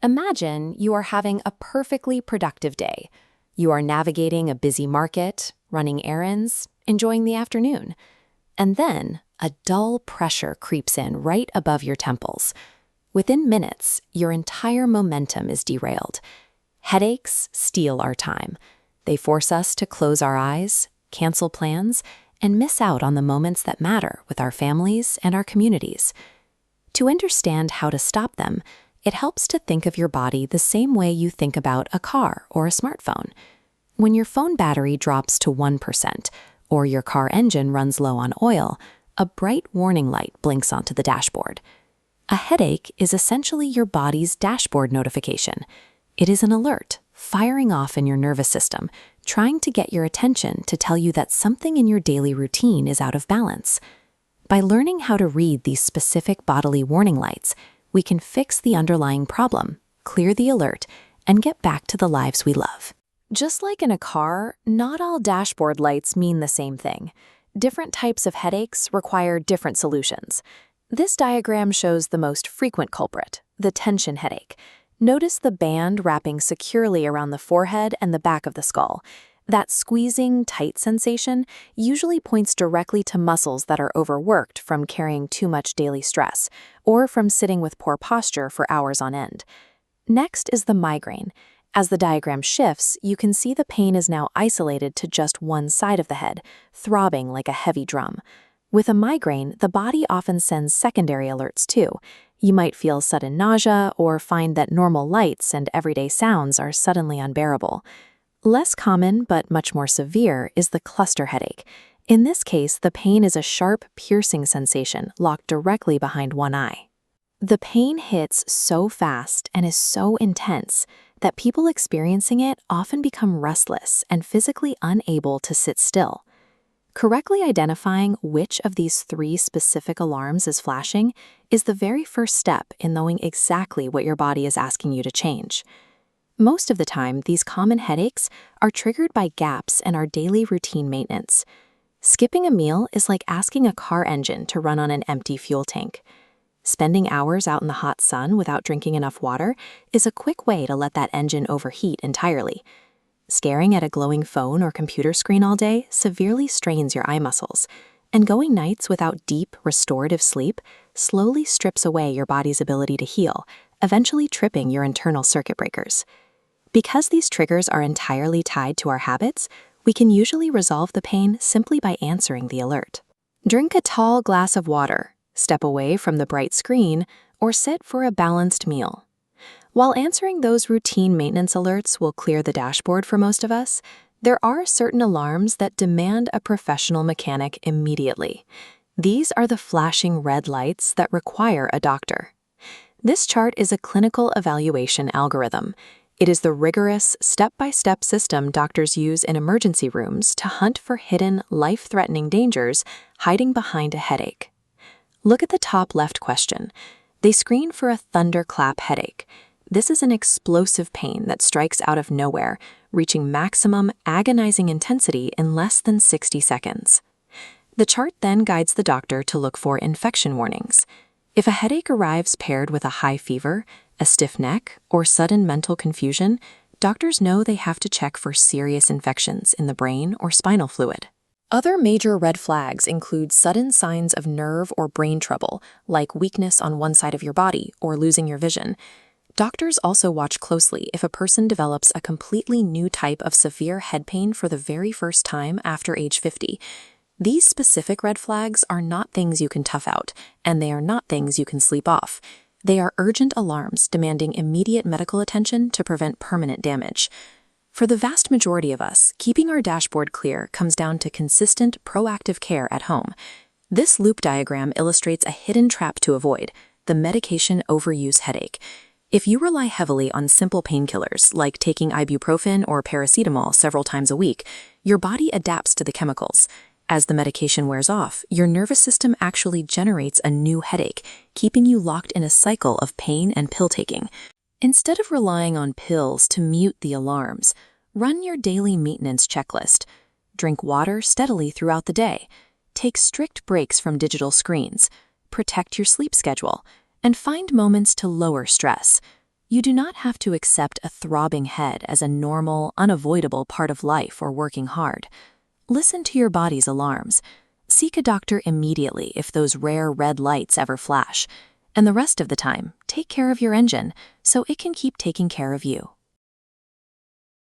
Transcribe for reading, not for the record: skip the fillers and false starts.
Imagine you are having a perfectly productive day. You are navigating a busy market, running errands, enjoying the afternoon. And then a dull pressure creeps in right above your temples. Within minutes, your entire momentum is derailed. Headaches steal our time. They force us to close our eyes, cancel plans, and miss out on the moments that matter with our families and our communities. To understand how to stop them, it helps to think of your body the same way you think about a car or a smartphone. When your phone battery drops to 1%, or your car engine runs low on oil, a bright warning light blinks onto the dashboard. A headache is essentially your body's dashboard notification. It is an alert, firing off in your nervous system, trying to get your attention to tell you that something in your daily routine is out of balance. By learning how to read these specific bodily warning lights, we can fix the underlying problem, clear the alert, and get back to the lives we love. Just like in a car, not all dashboard lights mean the same thing. Different types of headaches require different solutions. This diagram shows the most frequent culprit, the tension headache. Notice the band wrapping securely around the forehead and the back of the skull. That squeezing, tight sensation usually points directly to muscles that are overworked from carrying too much daily stress, or from sitting with poor posture for hours on end. Next is the migraine. As the diagram shifts, you can see the pain is now isolated to just one side of the head, throbbing like a heavy drum. With a migraine, the body often sends secondary alerts too. You might feel sudden nausea or find that normal lights and everyday sounds are suddenly unbearable. Less common, but much more severe, is the cluster headache. In this case, the pain is a sharp, piercing sensation locked directly behind one eye. The pain hits so fast and is so intense that people experiencing it often become restless and physically unable to sit still. Correctly identifying which of these 3 specific alarms is flashing is the very first step in knowing exactly what your body is asking you to change. Most of the time, these common headaches are triggered by gaps in our daily routine maintenance. Skipping a meal is like asking a car engine to run on an empty fuel tank. Spending hours out in the hot sun without drinking enough water is a quick way to let that engine overheat entirely. Staring at a glowing phone or computer screen all day severely strains your eye muscles, and going nights without deep, restorative sleep slowly strips away your body's ability to heal, eventually tripping your internal circuit breakers. Because these triggers are entirely tied to our habits, we can usually resolve the pain simply by answering the alert. Drink a tall glass of water, step away from the bright screen, or sit for a balanced meal. While answering those routine maintenance alerts will clear the dashboard for most of us, there are certain alarms that demand a professional mechanic immediately. These are the flashing red lights that require a doctor. This chart is a clinical evaluation algorithm. It is the rigorous, step-by-step system doctors use in emergency rooms to hunt for hidden, life-threatening dangers hiding behind a headache. Look at the top left question. They screen for a thunderclap headache. This is an explosive pain that strikes out of nowhere, reaching maximum agonizing intensity in less than 60 seconds. The chart then guides the doctor to look for infection warnings. If a headache arrives paired with a high fever, a stiff neck, or sudden mental confusion, doctors know they have to check for serious infections in the brain or spinal fluid. Other major red flags include sudden signs of nerve or brain trouble, like weakness on one side of your body or losing your vision. Doctors also watch closely if a person develops a completely new type of severe head pain for the very first time after age 50. These specific red flags are not things you can tough out, and they are not things you can sleep off. They are urgent alarms demanding immediate medical attention to prevent permanent damage. For the vast majority of us, keeping our dashboard clear comes down to consistent, proactive care at home. This loop diagram illustrates a hidden trap to avoid: the medication overuse headache. If you rely heavily on simple painkillers, like taking ibuprofen or paracetamol several times a week, your body adapts to the chemicals. As the medication wears off, your nervous system actually generates a new headache, keeping you locked in a cycle of pain and pill taking. Instead of relying on pills to mute the alarms, run your daily maintenance checklist. Drink water steadily throughout the day. Take strict breaks from digital screens. Protect your sleep schedule. And find moments to lower stress. You do not have to accept a throbbing head as a normal, unavoidable part of life or working hard. Listen to your body's alarms. Seek a doctor immediately if those rare red lights ever flash. And the rest of the time, take care of your engine so it can keep taking care of you.